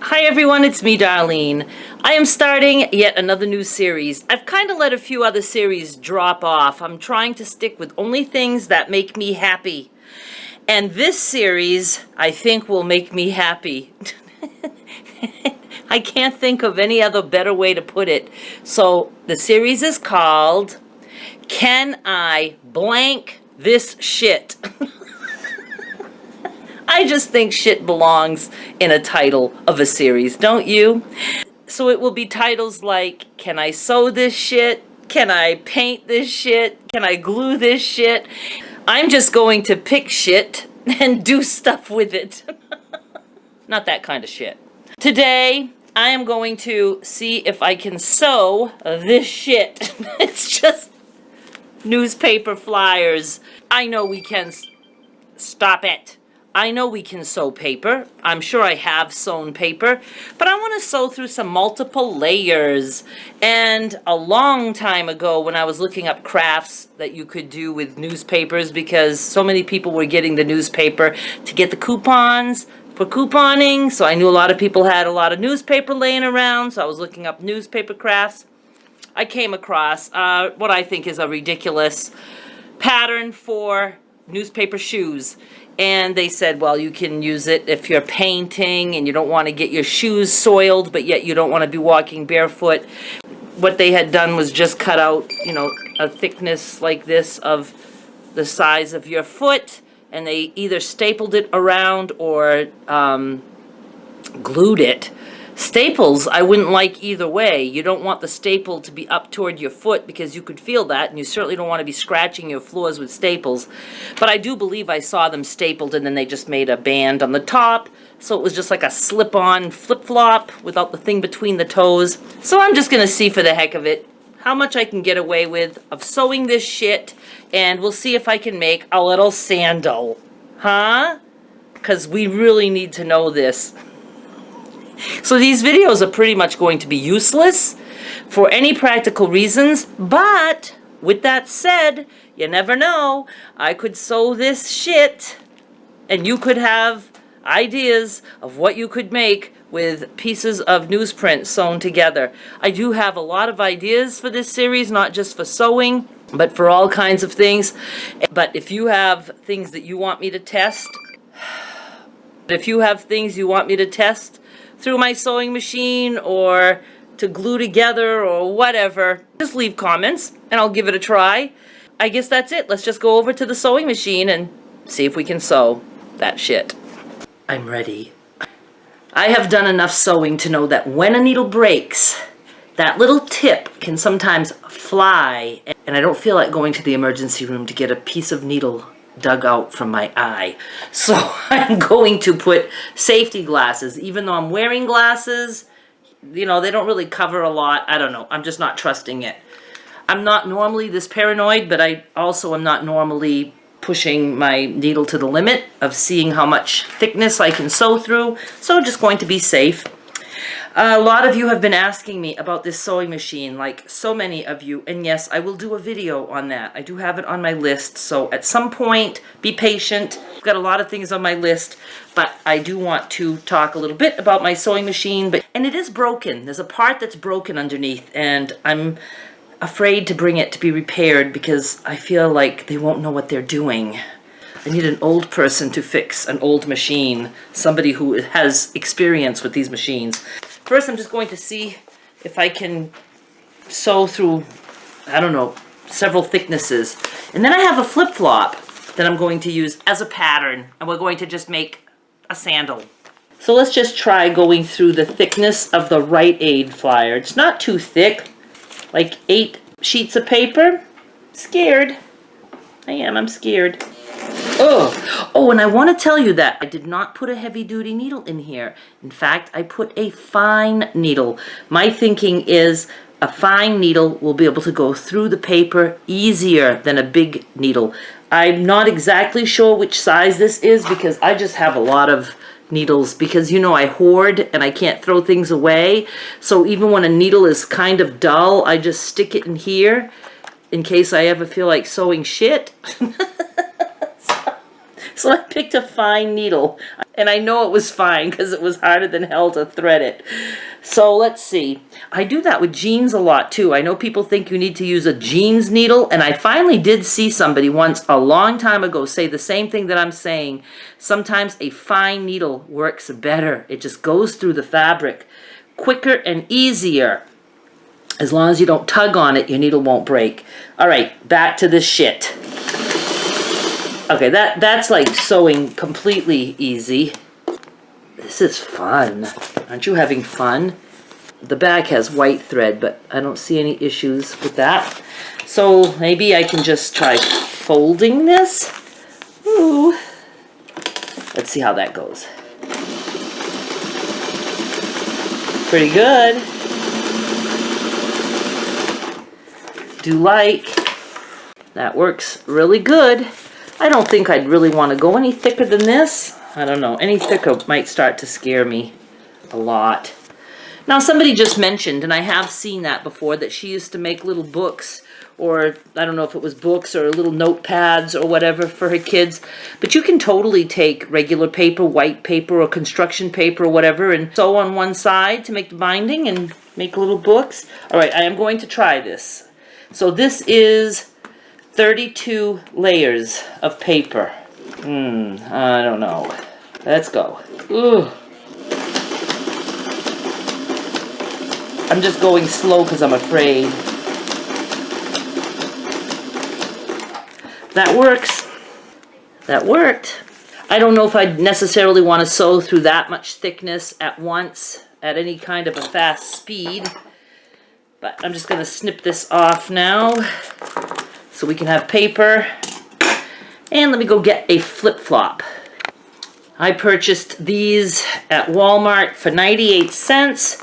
Hi everyone, it's me, Darlene. I am starting yet another new series. I've kind of let a few other series drop off. I'm trying to stick with only things that make me happy. And this series, I think, will make me happy. I can't think of any other better way to put it. So the series is called, Can I Blank This Shit? I just think shit belongs in a title of a series, don't you? So it will be titles like, Can I Sew This Shit? Can I Paint This Shit? Can I Glue This Shit? I'm just going to pick shit and do stuff with it. Not that kind of shit. Today, I am going to see if I can sew this shit. It's just newspaper flyers. I know we can. Stop it. I know we can sew paper. I'm sure I have sewn paper, but I want to sew through some multiple layers. And a long time ago when I was looking up crafts that you could do with newspapers, because so many people were getting the newspaper to get the coupons for couponing, so I knew a lot of people had a lot of newspaper laying around, so I was looking up newspaper crafts. I came across what I think is a ridiculous pattern for newspaper shoes. And they said, well, you can use it if you're painting and you don't want to get your shoes soiled, but yet you don't want to be walking barefoot. What they had done was just cut out, a thickness like this of the size of your foot, and they either stapled it around or glued it. Staples, I wouldn't like either way. You don't want the staple to be up toward your foot because you could feel that, and you certainly don't want to be scratching your floors with staples. But I do believe I saw them stapled and then they just made a band on the top, so it was just like a slip-on flip-flop without the thing between the toes. So I'm just going to see for the heck of it how much I can get away with of sewing this shit, and we'll see if I can make a little sandal. Huh? Because we really need to know this. So these videos are pretty much going to be useless for any practical reasons, but with that said, you never know. I could sew this shit and you could have ideas of what you could make with pieces of newsprint sewn together. I do have a lot of ideas for this series, not just for sewing, but for all kinds of things. But if you have things that you want me to test, through my sewing machine or to glue together or whatever, just leave comments and I'll give it a try. I guess that's it. Let's just go over to the sewing machine and see if we can sew that shit. I'm ready. I have done enough sewing to know that when a needle breaks, that little tip can sometimes fly, and I don't feel like going to the emergency room to get a piece of needle dug out from my eye. So I'm going to put safety glasses, even though I'm wearing glasses. They don't really cover a lot. I don't know. I'm just not trusting it. I'm not normally this paranoid, but I also am not normally pushing my needle to the limit of seeing how much thickness I can sew through. So I'm just going to be safe. A lot of you have been asking me about this sewing machine, like so many of you, and yes, I will do a video on that. I do have it on my list, so at some point, be patient. I've got a lot of things on my list, but I do want to talk a little bit about my sewing machine, and it is broken. There's a part that's broken underneath, and I'm afraid to bring it to be repaired because I feel like they won't know what they're doing. I need an old person to fix an old machine, somebody who has experience with these machines. First, I'm just going to see if I can sew through, several thicknesses. And then I have a flip-flop that I'm going to use as a pattern, and we're going to just make a sandal. So let's just try going through the thickness of the Rite Aid flyer. It's not too thick, like 8 sheets of paper. Scared. I'm scared. Oh, and I want to tell you that I did not put a heavy-duty needle in here. In fact, I put a fine needle. My thinking is a fine needle will be able to go through the paper easier than a big needle. I'm not exactly sure which size this is because I just have a lot of needles because, I hoard and I can't throw things away. So even when a needle is kind of dull, I just stick it in here in case I ever feel like sewing shit. So I picked a fine needle, and I know it was fine because it was harder than hell to thread it. So let's see. I do that with jeans a lot too. I know people think you need to use a jeans needle, and I finally did see somebody once a long time ago say the same thing that I'm saying. Sometimes a fine needle works better. It just goes through the fabric quicker and easier. As long as you don't tug on it, your needle won't break. All right, back to this shit. Okay, that's like sewing completely easy. This is fun. Aren't you having fun? The back has white thread, but I don't see any issues with that. So maybe I can just try folding this. Ooh. Let's see how that goes. Pretty good. Do like. That works really good. I don't think I'd really want to go any thicker than this. I don't know. Any thicker might start to scare me a lot. Now, somebody just mentioned, and I have seen that before, that she used to make little books, or I don't know if it was books or little notepads or whatever for her kids. But you can totally take regular paper, white paper, or construction paper or whatever, and sew on one side to make the binding and make little books. All right, I am going to try this. So this is 32 layers of paper. I don't know. Let's go. Ooh. I'm just going slow because I'm afraid. That works. That worked. I don't know if I'd necessarily want to sew through that much thickness at once at any kind of a fast speed. But I'm just going to snip this off now so we can have paper. And let me go get a flip-flop. I purchased these at Walmart for 98 cents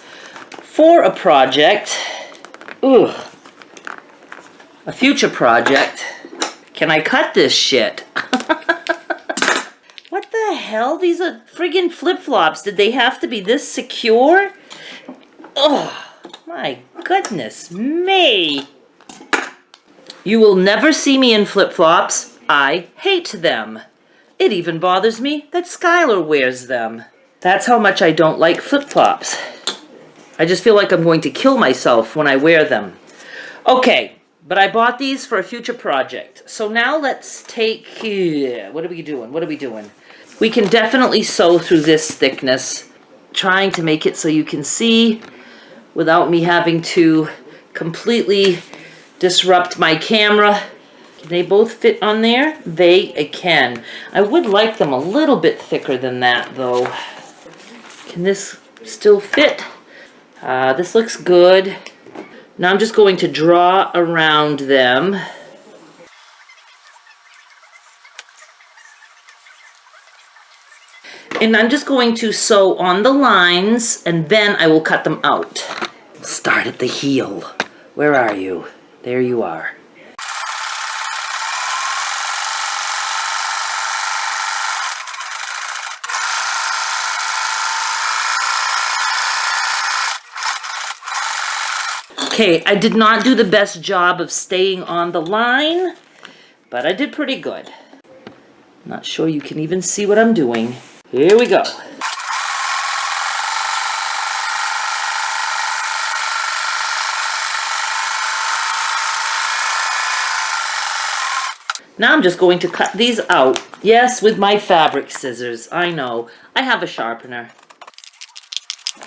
for a project. Ooh. A future project. Can I cut this shit? What the hell? These are friggin' flip-flops. Did they have to be this secure? Oh, my goodness me. You will never see me in flip-flops. I hate them. It even bothers me that Skylar wears them. That's how much I don't like flip-flops. I just feel like I'm going to kill myself when I wear them. Okay, but I bought these for a future project. So now let's take, what are we doing? What are we doing? We can definitely sew through this thickness, trying to make it so you can see without me having to completely disrupt my camera. Can they both fit on there? They can. I would like them a little bit thicker than that, though. Can this still fit? This looks good. Now I'm just going to draw around them. And I'm just going to sew on the lines, and then I will cut them out. Start at the heel. Where are you? There you are. Okay, I did not do the best job of staying on the line, but I did pretty good. Not sure you can even see what I'm doing. Here we go. Now I'm just going to cut these out. Yes, with my fabric scissors. I know. I have a sharpener.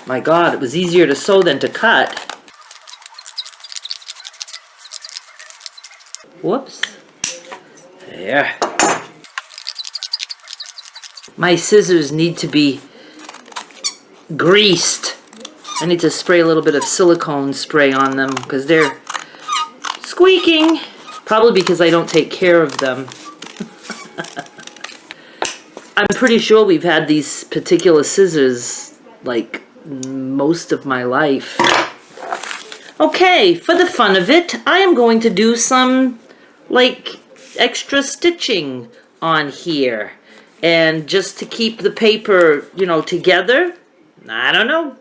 My God, it was easier to sew than to cut. Whoops. There. My scissors need to be greased. I need to spray a little bit of silicone spray on them because they're squeaking. Probably because I don't take care of them. I'm pretty sure we've had these particular scissors like most of my life. Okay, for the fun of it, I am going to do some like extra stitching on here. And just to keep the paper, you know, together. I don't know.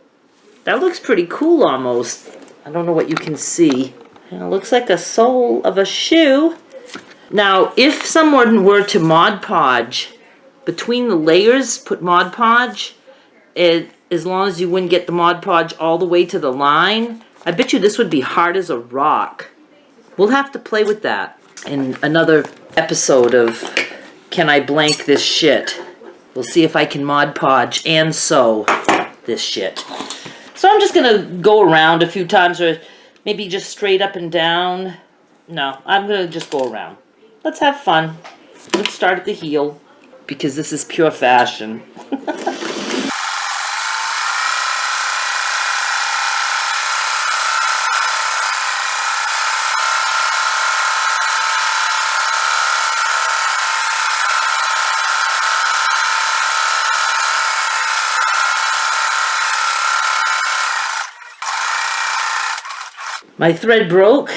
That looks pretty cool almost. I don't know what you can see. It looks like a sole of a shoe. Now, if someone were to Mod Podge between the layers, put Mod Podge. As long as you wouldn't get the Mod Podge all the way to the line. I bet you this would be hard as a rock. We'll have to play with that in another episode of Can I Blank This Shit? We'll see if I can Mod Podge and sew this shit. So I'm just gonna go around a few times, or maybe just straight up and down. No, I'm gonna just go around. Let's have fun. Let's start at the heel, because this is pure fashion. My thread broke.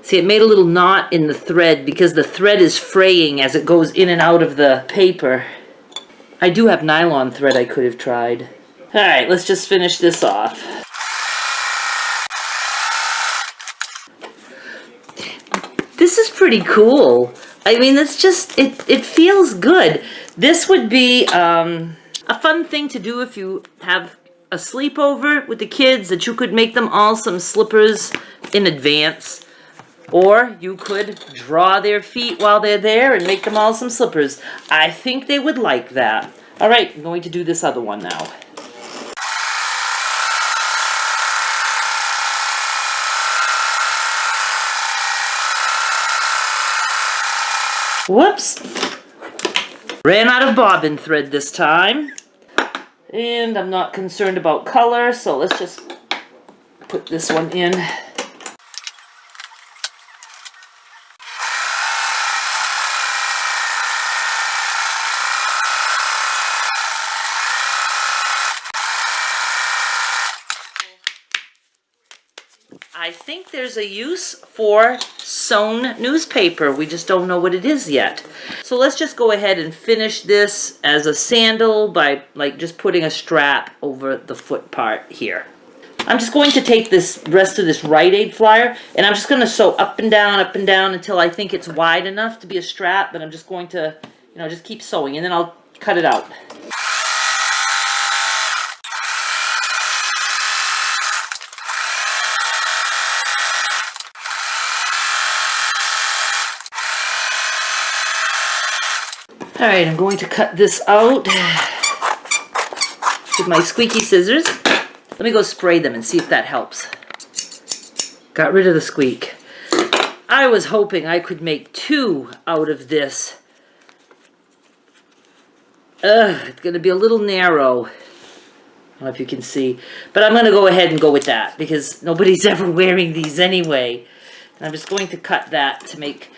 See, it made a little knot in the thread because the thread is fraying as it goes in and out of the paper. I do have nylon thread I could have tried. All right, let's just finish this off. This is pretty cool. I mean, it's just, it feels good. This would be a fun thing to do if you have a sleepover with the kids, that you could make them all some slippers in advance. Or you could draw their feet while they're there and make them all some slippers. I think they would like that. All right, I'm going to do this other one now. Whoops. Ran out of bobbin thread this time. And I'm not concerned about color, so let's just put this one in. I think there's a use for sewn newspaper. We just don't know what it is yet. So let's just go ahead and finish this as a sandal by just putting a strap over the foot part here. I'm just going to take this rest of this Rite Aid flyer and I'm just going to sew up and down until I think it's wide enough to be a strap, but I'm just going to, just keep sewing and then I'll cut it out. All right, I'm going to cut this out with my squeaky scissors. Let me go spray them and see if that helps. Got rid of the squeak. I was hoping I could make 2 out of this. It's going to be a little narrow. I don't know if you can see. But I'm going to go ahead and go with that because nobody's ever wearing these anyway. And I'm just going to cut that to make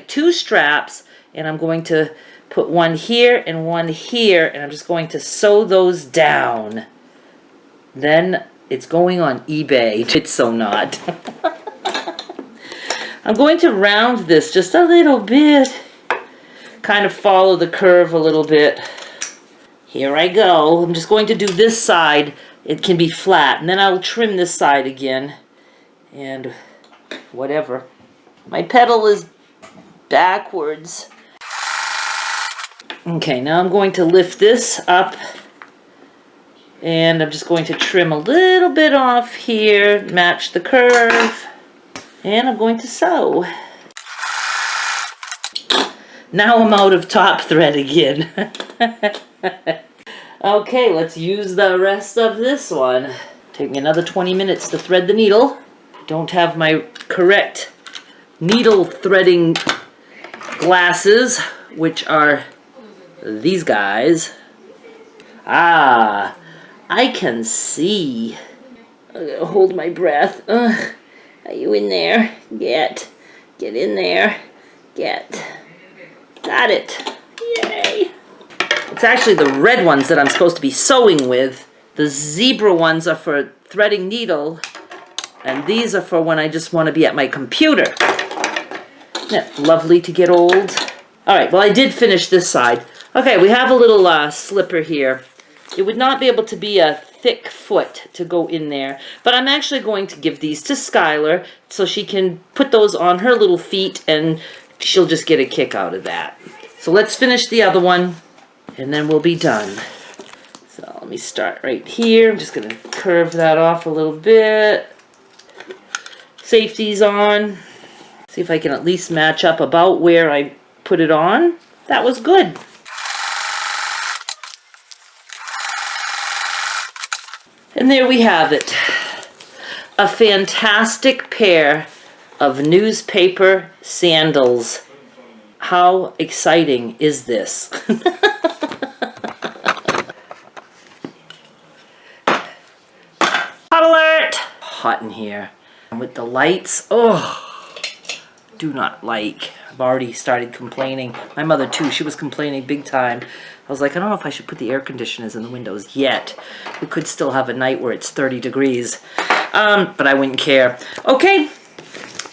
2 straps. And I'm going to put one here and one here, and I'm just going to sew those down. Then it's going on eBay. It's so not. I'm going to round this just a little bit. Kind of follow the curve a little bit. Here I go. I'm just going to do this side. It can be flat, and then I'll trim this side again. And whatever. My pedal is backwards. Okay, now I'm going to lift this up and I'm just going to trim a little bit off here, match the curve, and I'm going to sew. Now I'm out of top thread again. Okay, let's use the rest of this one. Take me another 20 minutes to thread the needle. Don't have my correct needle threading glasses, which are these guys. Ah, I can see. I'm gonna hold my breath. Are you in there? Get in there. Got it. Yay. It's actually the red ones that I'm supposed to be sewing with. The zebra ones are for threading needle, and these are for when I just want to be at my computer. Isn't it lovely to get old? All right, well, I did finish this side. Okay, we have a little slipper here. It would not be able to be a thick foot to go in there, but I'm actually going to give these to Skylar so she can put those on her little feet and she'll just get a kick out of that. So let's finish the other one, and then we'll be done. So let me start right here. I'm just gonna curve that off a little bit. Safety's on. See if I can at least match up about where I put it on. That was good. And there we have it. A fantastic pair of newspaper sandals. How exciting is this? Hot alert! Hot in here. And with the lights, oh, do not like. I've already started complaining. My mother too, she was complaining big time. I was like, I don't know if I should put the air conditioners in the windows yet. We could still have a night where it's 30 degrees. But I wouldn't care. Okay,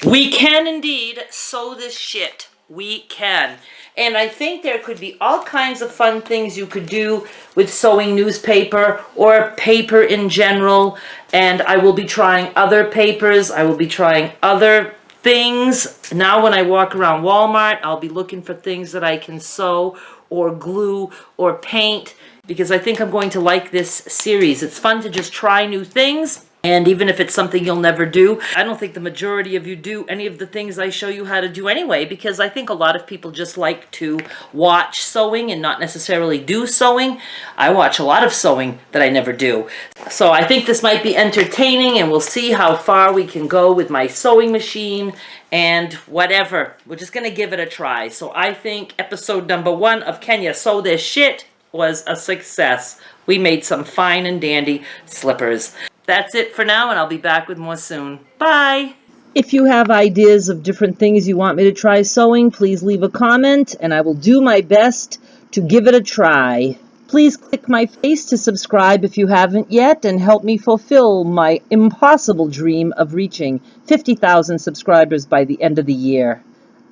we can indeed sew this shit. We can. And I think there could be all kinds of fun things you could do with sewing newspaper or paper in general. And I will be trying other papers. I will be trying other things. Now when I walk around Walmart, I'll be looking for things that I can sew or glue or paint, because I think I'm going to like this series. It's fun to just try new things. And even if it's something you'll never do, I don't think the majority of you do any of the things I show you how to do anyway, because I think a lot of people just like to watch sewing and not necessarily do sewing. I watch a lot of sewing that I never do. So I think this might be entertaining, and we'll see how far we can go with my sewing machine and whatever. We're just going to give it a try. So I think episode number 1 of Can Ya Sew This Shit was a success. We made some fine and dandy slippers. That's it for now, and I'll be back with more soon. Bye! If you have ideas of different things you want me to try sewing, please leave a comment, and I will do my best to give it a try. Please click my face to subscribe if you haven't yet, and help me fulfill my impossible dream of reaching 50,000 subscribers by the end of the year.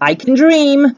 I can dream!